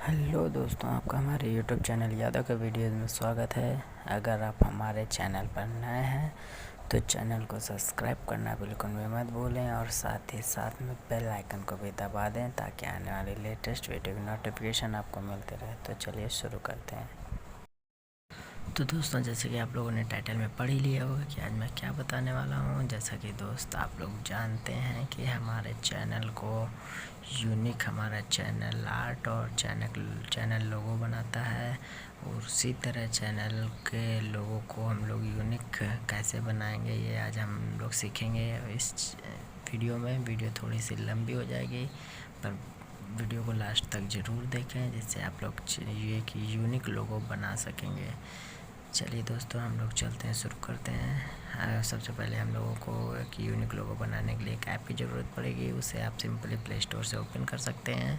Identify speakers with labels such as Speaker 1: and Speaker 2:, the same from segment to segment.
Speaker 1: Hello दोस्तों, आपका हमारे यूट्यूब चैनल यादव के वीडियोज़ में स्वागत है। अगर आप हमारे चैनल पर नए हैं तो चैनल को सब्सक्राइब करना बिल्कुल भी मत भूलें और साथ ही साथ में बेल आइकन को भी दबा दें ताकि आने वाली लेटेस्ट वीडियो की नोटिफिकेशन आपको मिलते रहे। तो चलिए शुरू करते हैं। तो दोस्तों, जैसे कि आप लोगों ने टाइटल में पढ़ ही लिया होगा कि आज मैं क्या बताने वाला हूँ। जैसा कि दोस्त आप लोग जानते हैं कि हमारे चैनल को यूनिक हमारा चैनल आर्ट और चैनल लोगो बनाता है, और उसी तरह चैनल के लोगों को हम लोग यूनिक कैसे बनाएंगे ये आज हम लोग सीखेंगे इस वीडियो में। वीडियो थोड़ी सी लंबी हो जाएगी, पर वीडियो को लास्ट तक ज़रूर देखें जिससे आप लोग ये कि यूनिक लोगो बना सकेंगे। चलिए दोस्तों, हम लोग चलते हैं, शुरू करते हैं। सबसे पहले हम लोगों को एक यूनिक लोगो बनाने के लिए एक ऐप की ज़रूरत पड़ेगी। उसे आप सिंपली प्ले स्टोर से ओपन कर सकते हैं,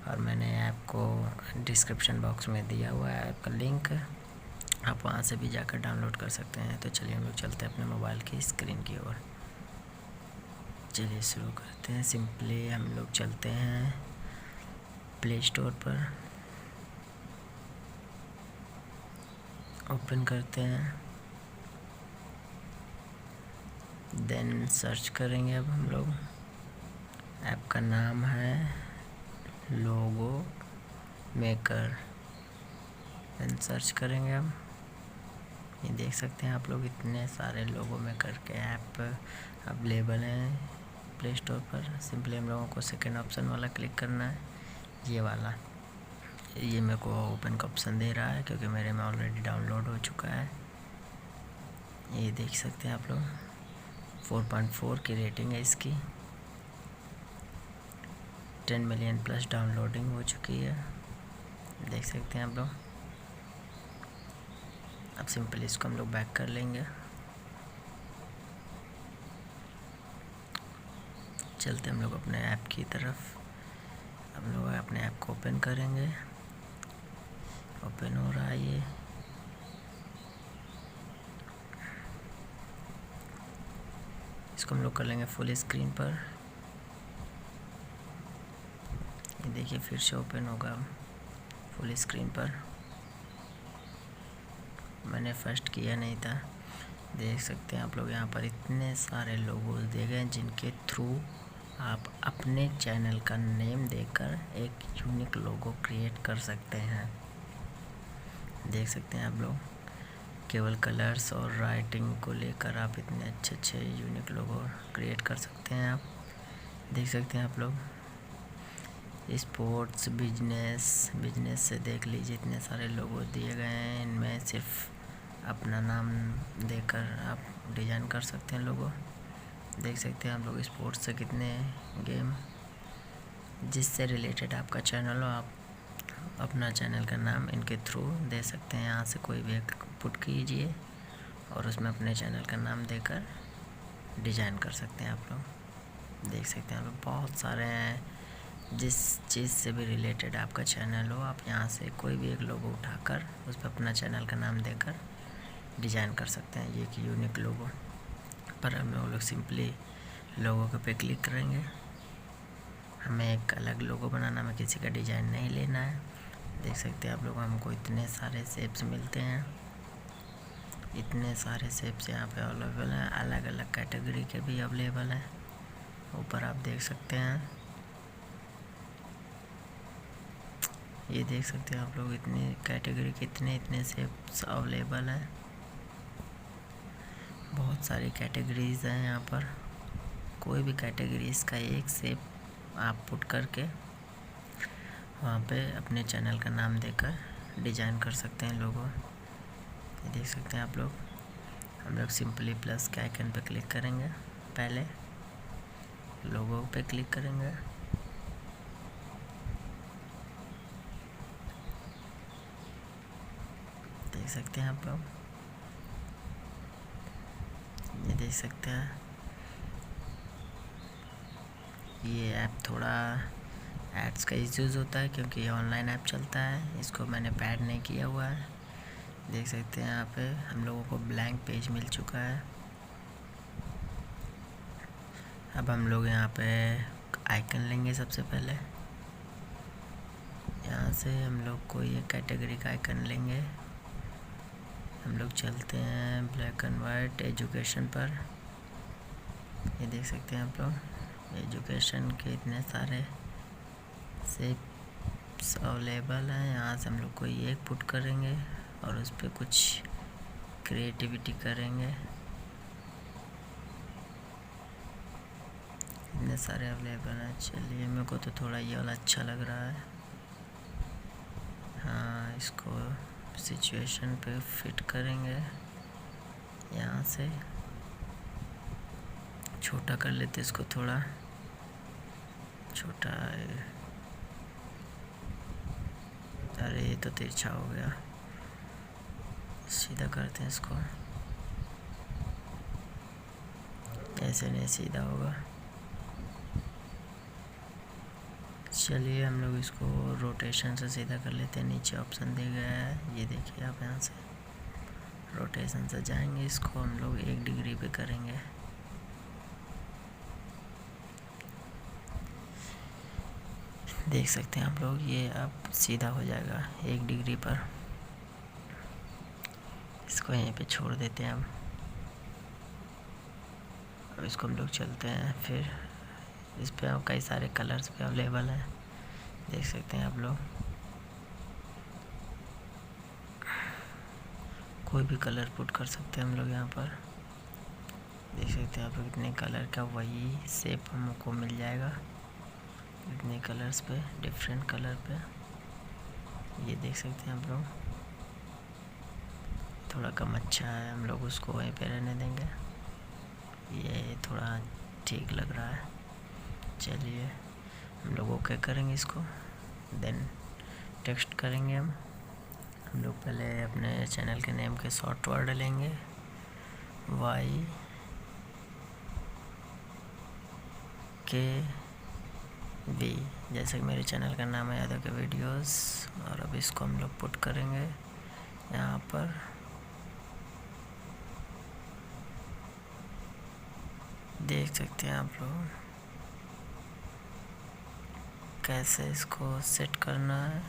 Speaker 1: और मैंने ऐप को डिस्क्रिप्शन बॉक्स में दिया हुआ है ऐप का लिंक, आप वहां से भी जाकर डाउनलोड कर सकते हैं। तो चलिए हम लोग चलते हैं अपने मोबाइल की स्क्रीन की ओर। चलिए शुरू करते हैं। सिंपली हम लोग चलते हैं प्ले स्टोर पर, ओपन करते हैं, देन सर्च करेंगे। अब हम लोग ऐप का नाम है लोगो मेकर, देन सर्च करेंगे। अब ये देख सकते हैं आप लोग, इतने सारे लोगो मेकर के ऐप अवेलेबल हैं प्ले स्टोर पर। सिंपली हम लोगों को सेकेंड ऑप्शन वाला क्लिक करना है, ये वाला। ये मेरे को ओपन का ऑप्शन दे रहा है क्योंकि मेरे में ऑलरेडी डाउनलोड हो चुका है। ये देख सकते हैं आप लोग, 4.4 की रेटिंग है इसकी, 10 मिलियन प्लस डाउनलोडिंग हो चुकी है, देख सकते हैं आप लोग। अब सिंपली इसको हम लोग बैक कर लेंगे। चलते हम लोग अपने ऐप की तरफ। हम लोग अपने ऐप को ओपन करेंगे, ओपन हो रहा है ये। इसको हम लोग कर लेंगे फुल स्क्रीन पर। ये देखिए फिर से ओपन होगा फुल स्क्रीन पर। मैंने फर्स्ट किया नहीं था। देख सकते हैं आप लोग, यहाँ पर इतने सारे लोगोज दिए गए हैं जिनके थ्रू आप अपने चैनल का नेम देकर एक यूनिक लोगो क्रिएट कर सकते हैं। देख सकते हैं आप लोग, केवल कलर्स और राइटिंग को लेकर आप इतने अच्छे अच्छे यूनिक लोगो क्रिएट कर सकते हैं। आप देख सकते हैं आप लोग, स्पोर्ट्स, बिजनेस से देख लीजिए, इतने सारे लोगो दिए गए हैं। इनमें सिर्फ अपना नाम देकर आप डिज़ाइन कर सकते हैं लोगो। देख सकते हैं आप लोग, स्पोर्ट्स से कितने गेम, जिससे रिलेटेड आपका चैनल हो, आप अपना चैनल का नाम इनके थ्रू दे सकते हैं। यहाँ से कोई भी एक पुट कीजिए और उसमें अपने चैनल का नाम देकर डिज़ाइन कर सकते हैं आप लोग। देख सकते हैं आप लोग, बहुत सारे हैं। जिस चीज़ से भी रिलेटेड आपका चैनल हो, आप यहाँ से कोई भी एक लोगो उठाकर उस पर अपना चैनल का नाम देकर डिज़ाइन कर सकते हैं। ये कि यूनिक लोगो पर हम लोग सिंपली लोगो के पे क्लिक करेंगे। हमें एक अलग लोगो बनाना, में किसी का डिज़ाइन नहीं लेना है। देख सकते हैं आप लोग, हमको इतने सारे शेप्स मिलते हैं, इतने सारे शेप्स यहाँ पे अवेलेबल हैं। अलग अलग कैटेगरी के भी अवेलेबल हैं, ऊपर आप देख सकते हैं। ये देख सकते हैं आप लोग, इतनी कैटेगरी के इतने शेप्स अवेलेबल हैं। बहुत सारी कैटेगरीज़ हैं यहाँ पर। कोई भी कैटेगरीज़ का एक शेप आप पुट करके वहाँ पे अपने चैनल का नाम देकर डिज़ाइन कर सकते हैं लोगो। ये देख सकते हैं आप लोग। हम लोग सिंपली प्लस के आइकन पे क्लिक करेंगे, पहले लोगो पे क्लिक करेंगे, देख सकते हैं आप लोग। ये देख सकते हैं, ये ऐप थोड़ा एड्स का यूज़ होता है क्योंकि ये ऑनलाइन ऐप चलता है। इसको मैंने पैड नहीं किया हुआ है। देख सकते हैं यहाँ पे हम लोगों को ब्लैंक पेज मिल चुका है। अब हम लोग यहाँ पे आइकन लेंगे सबसे पहले। यहाँ से हम लोग को ये कैटेगरी का आइकन लेंगे। हम लोग चलते हैं ब्लैक एंड वाइट एजुकेशन पर। ये देख सकते हैं आप लोग, एजुकेशन के इतने सारे शेप्स अवेलेबल हैं। यहाँ से हम लोग कोई एक पुट करेंगे और उस पर कुछ क्रिएटिविटी करेंगे। इतने सारे अवेलेबल हैं। चलिए, मेरे को तो थोड़ा ये वाला अच्छा लग रहा है। हाँ, इसको सिचुएशन पे फिट करेंगे। यहाँ से छोटा कर लेते इसको, थोड़ा छोटा। अरे ये तो तिरछा हो गया, सीधा करते हैं इसको। ऐसे नहीं सीधा होगा। चलिए, हम लोग इसको रोटेशन से सीधा कर लेते हैं। नीचे ऑप्शन दिया गया है, ये देखिए आप। यहाँ से रोटेशन से जाएंगे, इसको हम लोग 1 डिग्री पे करेंगे। देख सकते हैं आप लोग, ये अब सीधा हो जाएगा 1 डिग्री पर। इसको यहीं पे छोड़ देते हैं अब इसको हम लोग चलते हैं। फिर इस पे कई सारे कलर्स पे अवेलेबल हैं, देख सकते हैं आप लोग। कोई भी कलर पुट कर सकते हैं हम लोग यहाँ पर। देख सकते हैं आप लोग, इतने कलर का वही शेप हमको मिल जाएगा। इतने कलर्स पे, डिफरेंट कलर पे, ये देख सकते हैं आप लोग। थोड़ा कम अच्छा है, हम लोग उसको वहीं पे रहने देंगे। ये थोड़ा ठीक लग रहा है। चलिए, हम लोग ओके करेंगे इसको, देन टेक्स्ट करेंगे। हम लोग पहले अपने चैनल के नेम के शॉर्ट वर्ड लेंगे, YKV, जैसे कि मेरे चैनल का नाम है यादव के वीडियोस। और अब इसको हम लोग पुट करेंगे यहाँ पर। देख सकते हैं आप लोग कैसे इसको सेट करना है।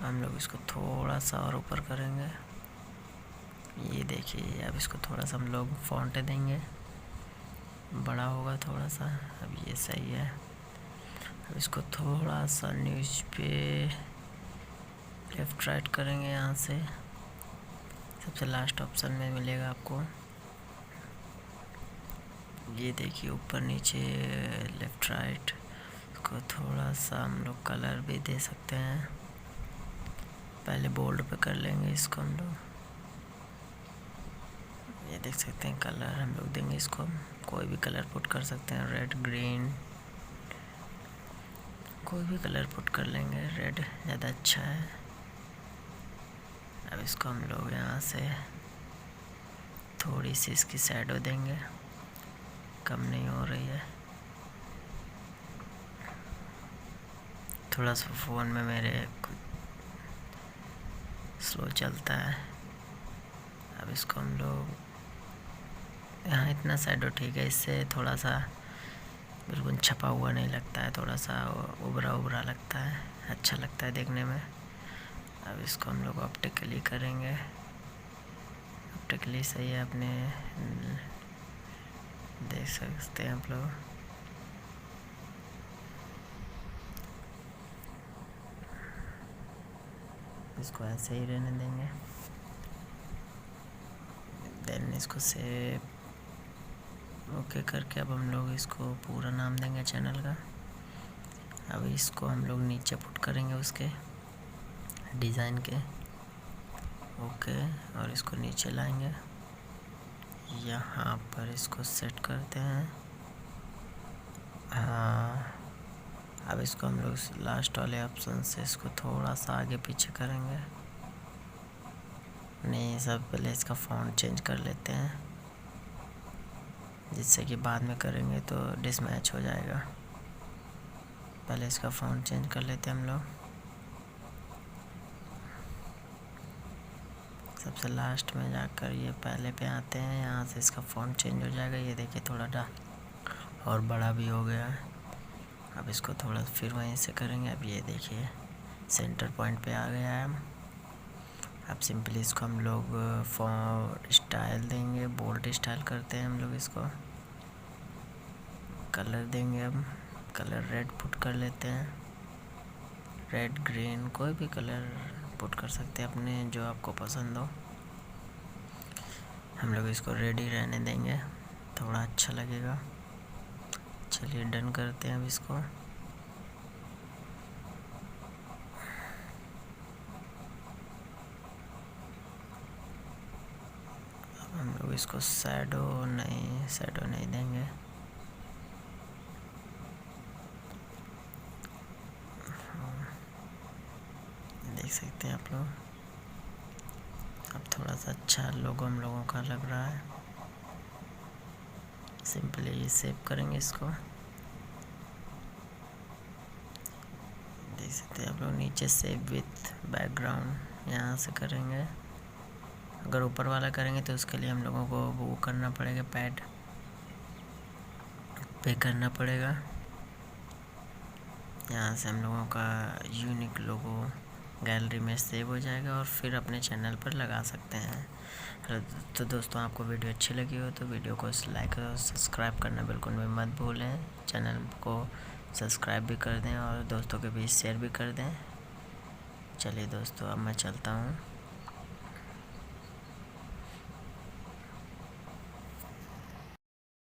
Speaker 1: हम लोग इसको थोड़ा सा और ऊपर करेंगे। ये देखिए, अब इसको थोड़ा सा हम लोग फॉन्ट देंगे, बड़ा होगा थोड़ा सा। अब ये सही है। अब इसको थोड़ा सा न्यूज़ पे लेफ़्ट राइट करेंगे। यहाँ से सबसे लास्ट ऑप्शन में मिलेगा आपको। ये देखिए, ऊपर नीचे लेफ़्ट राइट। इसको थोड़ा सा हम लोग कलर भी दे सकते हैं। पहले बोल्ड पे कर लेंगे इसको हम लोग। ये देख सकते हैं, कलर हम लोग देंगे इसको। कोई भी कलर पुट कर सकते हैं, रेड, ग्रीन, कोई भी कलर पुट कर लेंगे। रेड ज़्यादा अच्छा है। अब इसको हम लोग यहाँ से थोड़ी सी इसकी शैडो देंगे, कम नहीं हो रही है। थोड़ा सा फ़ोन में मेरे स्लो चलता है। अब इसको हम लोग यहाँ इतना शैडो ठीक है, इससे थोड़ा सा बिल्कुल छपा हुआ नहीं लगता है, थोड़ा सा उभरा उभरा लगता है, अच्छा लगता है देखने में। अब इसको हम लोग ऑप्टिकली करेंगे। ऑप्टिकली सही है, अपने देख सकते हैं आप लोग। इसको ऐसे ही रहने देंगे। देन इसको सेव ओके करके अब हम लोग इसको पूरा नाम देंगे चैनल का। अब इसको हम लोग नीचे पुट करेंगे उसके डिज़ाइन के। ओके, और इसको नीचे लाएंगे, यहाँ पर इसको सेट करते हैं। हाँ, अब इसको हम लोग लास्ट वाले ऑप्शन से इसको थोड़ा सा आगे पीछे करेंगे। नहीं, सब पहले इसका फ़ॉन्ट चेंज कर लेते हैं, जिससे कि बाद में करेंगे तो डिसमैच हो जाएगा। पहले इसका फ़ॉन्ट चेंज कर लेते हैं हम लोग। सबसे लास्ट में जाकर ये पहले पे आते हैं, यहाँ से इसका फ़ॉन्ट चेंज हो जाएगा। ये देखिए, थोड़ा और बड़ा भी हो गया है। अब इसको थोड़ा फिर वहीं से करेंगे। अब ये देखिए, सेंटर पॉइंट पे आ गया है। अब सिंपली इसको हम लोग फॉन्ट स्टाइल देंगे, बोल्ड स्टाइल करते हैं हम लोग इसको। कलर देंगे, अब कलर रेड पुट कर लेते हैं, रेड ग्रीन कोई भी कलर पुट कर सकते हैं अपने जो आपको पसंद हो। हम लोग इसको रेड ही रहने देंगे, थोड़ा अच्छा लगेगा। चलिए डन करते हैं अब इसको। हम लोग इसको शैडो नहीं देंगे। देख सकते हैं आप लोग, अब थोड़ा सा अच्छा लोगो हम लोगों का लग रहा है। सिंपली सेव करेंगे इसको। देख सकते हैं आप लोग, नीचे सेव विथ बैकग्राउंड यहाँ से करेंगे। अगर ऊपर वाला करेंगे तो उसके लिए हम लोगों को वो करना पड़ेगा, पैड पे करना पड़ेगा। यहाँ से हम लोगों का यूनिक लोगो गैलरी में सेव हो जाएगा और फिर अपने चैनल पर लगा सकते हैं। तो दोस्तों, आपको वीडियो अच्छी लगी हो तो वीडियो को लाइक और सब्सक्राइब करना बिल्कुल भी मत भूलें। चैनल को सब्सक्राइब भी कर दें और दोस्तों के बीच शेयर भी कर दें। चलिए दोस्तों, अब मैं चलता हूँ।